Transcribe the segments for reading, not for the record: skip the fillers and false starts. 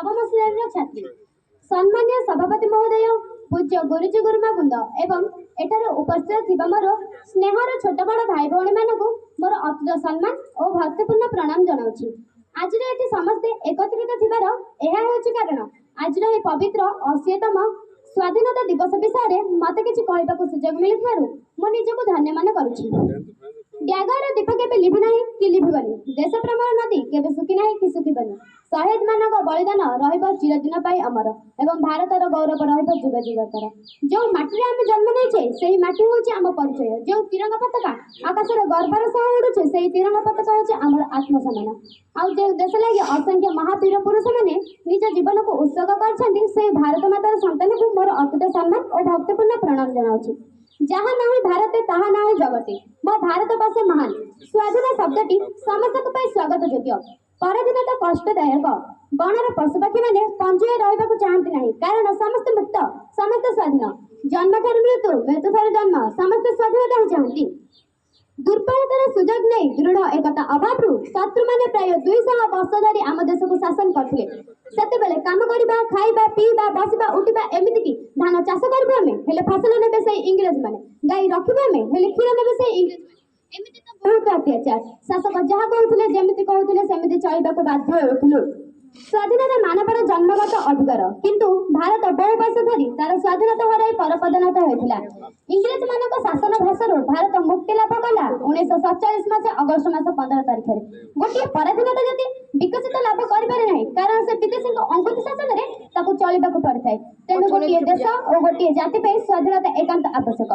नवम श्रेणी छात्री सम्मान्य सभापति महोदय पूज्य गुरुजी गुरुमा वृंद एवं एठार उपस्थित थिबा मोर स्नेहर छोट बड़ भाई भौणी मानक मोर अतुट सम्मान और भक्तिपूर्ण प्रणाम जनाऊछि। आज एठी समस्ते एकत्रित थिबार एहा हेउछि कारण आज पवित्र 80तम स्वाधीनता दिवस विषय मत किसी कहवाक सुजोग मिलू मो निजक धन्य मन करुछि। ड्यागर दीप के लिभि नहीं कि लिभिबनी, देश प्रेमर नदी केबे सुखी नहीं कि सुखिबनी। शहीद मानक बलिदान रहिब चिरदिन पाई अमर एवं भारतर गौरव रहिब जुग जुगतर। जो माटी आम जन्म नहीं से माटी होछि आम परिचय। जो तिरंगा पताका आकाशर गर्वर सह उड़ुछे से तिरंगा पताका होछि आमर आत्मसम्मान। आउ जो देश लगे असंख्य महावीर पुरुष मैंने निज जीवन को उत्सर्ग करछन्ति से भारत मातार संतान को मोर अतुट सम्मान और भक्तिपूर्ण प्रणाम जनाऊछि। जहाँ ना भारते ताहा ना जगते मो भारतवर्ष महान। स्वाधीन शब्दटी समस्त स्वागत योग्य। पराधीनता कष्टदायक। गणर पशुपक्षी मैंने पंजुए रहा चाहती नहीं कारण समस्त मुक्त समस्त स्वाधीन। जन्म ठार मृत्यु मृत्यु ठार जन्म समस्त स्वाधीनता चाहती। दुर्बलतार सुजोग नहीं दृढ़ एकता अभाव शत्रु मैंने प्राय 200 वर्ष धरी आम देश को शासन करते से काम करवा खाइबा पीवा बसवा उठा एमती धान चाष करूँ आम हेले फसल ने से इंग्रेज मैंने गाई रखा आम हेले क्षीर ने से इंग्रेज एमती तो बहुत अत्याचार शासक जहाँ कहते जमी कहते सेमती चलने को बाध्य होलु। स्वाधीनता मानवर जन्मगत अधिकार किंतु भारत बहु वर्ष धरी तार स्वाधीनता हराई परपदनता होता। इंग्रेज मानक शासन भाषार भारत मुक्ति लाभ कला 1947 मस अगस्ट मास 15 तारिख में। गोटे पराधीनता जदि विकसित लाभ करें ना कारण से विदेशी अंकुश शासन में चलने पड़ता है। तेणु गोटे देश और गोटे जाति स्वाधीनता एकांत आवश्यक।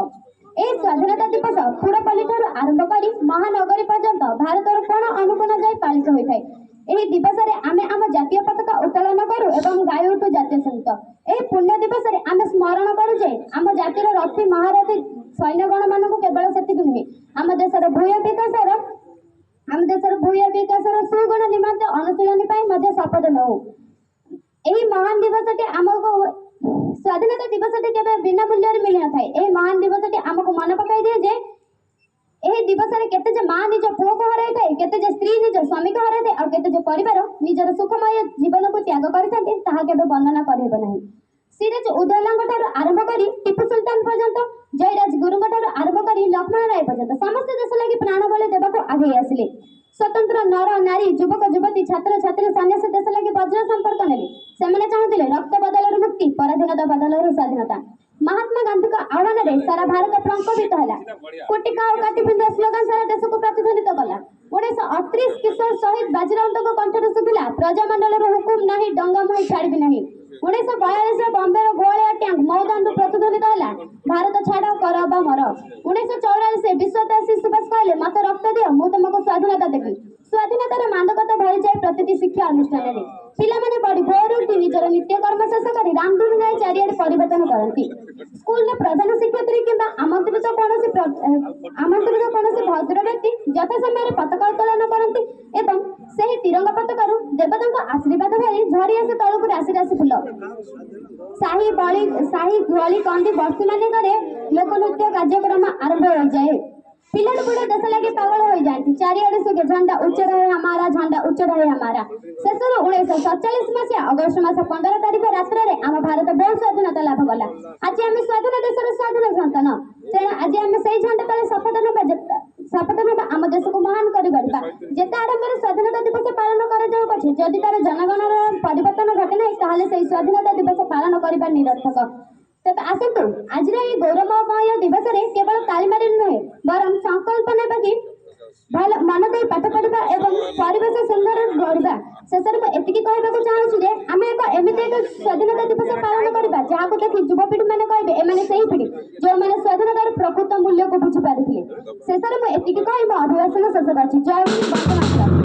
ए स्वाधीनता दिवस फुड़पल्ली ठार आरंभ कर महानगरी पर्यंत भारतर कोण अनुकोण जाए पालित होता है। एही दिवस रे आमे आम जातीय पताका उत्तोलन करू एवं गाय उठू जातीय संगीत। एही पुण्य दिवस रे आमे स्मरण करू जे आम जातिर रथी महारथी सैन्यगण मानक केवल सेतिक नुहे आम देशर भूय विकासर सुगुण निमंते अनुशीलन पाई मध्य शपथ नऊ। एही महान दिवसटी आमको स्वाधीनता दिवसटी केबे बिना मूल्य मिली न थाए। एही महान दिवसटी आमको मन पकाई दिए जे एही दिवस रे केते जे मां निज पुओ को हराई थाए केते जे स्त्री निज स्वामी को हराई थाए और केते जे परिवार निजर सुखमय जीवन को त्याग करथांते ताहा केबे वर्णना करबे नहीं। सिराज उदयलांग ठार आरंभ करी टीपू सुल्तान पर्यंत जयराज गुरुंग ठार आरंभ करी लक्ष्मण राय पर्यंत समस्त देश लागि प्राण बलि देबाको आगे आसिले। स्वतंत्र नर नारी युवक युवती छात्र छात्री सन्यासी देश लगी वज्र संपर्क नेले सेमाने चाहुथिले रक्त बदलर मुक्ति पराधीनता बदलर स्वाधीनता। महात्मा गांधी का आह्वान रे सारा भारत प्रकम्पित है। कोटिका और काटिपिंद स्लोगान सारा देश को प्रतिध्वनित कला। 1938 किशोर शहीद बाजीराव को कंठर सुधिला प्रजामंडल हुकुम नहीं डंगा मही छाड़बी नहीं। 1942 बॉम्बे गोलिया टैंक मौदान प्रतिध्वनित है भारत छाड़ कर बा मर। 1944 विश्वदासी सुभाष कहले मत रक्त दियो मु तुमको स्वाधीनता देबी। स्वाधीनतार मादकता भरी जाए प्रतिटी शिक्षा अनुष्ठान में पिला माने बड़ी भोर उठी निजर नित्य कर्म शेष कर रामधुन गाई चारिआडे परिवर्तन करती। स्कूल प्रधान शिक्षयित्री किंबा आमंत्रित कौन भद्र व्यक्ति यथा समय पताका उत्तोलन करती एवं सही तिरंगा पताकार देवता आशीर्वाद भाई झरी आसे तलू राशि राशि फुल साही गली कंदी बस्ती मानक लोकनृत्य कार्यक्रम आरंभ हो जाए। पिला बुढ़े देश लगे पागल हो जाती चारिआडे से झंडा उच्च रहे हमारा झंडा उच्च रहे हमारा। शेष 1947 मसीहा अगस्ट मास 15 तारिख रात्र रे आम भारत बहुत स्वाधीनता लाभ कला। आज आम स्वाधीन देशर स्वाधीन संतान तेणु आज आम से झंडा तले शपथ ना आम देश को महान करवा जेते आडम्बर स्वाधीनता दिवस पालन कर जदि तार जनगणर परिवर्तन घटे ना ताहले से स्वाधीनता दिवस पालन करवा निरर्थक। तब आसतु आज गौरवमय दिवस केवल ताली मारि नुहे बरं संकल्प नेबा कि मन दे पाठ पढ़ा एवं परिवेश सुंदर गढ़ा। शेष में एतिकी कहबाक चाहूँ जे आम एक एमती एक स्वाधीनता दिवस पालन करवा जहाँ को देखी युवपीढ़ी मैंने कहे एम से पीढ़ी जो मैंने स्वाधीनतार प्रकृत मूल्य को बुझी पारे। शेष में एतिकी कही अभिभाषण शेष कर जय।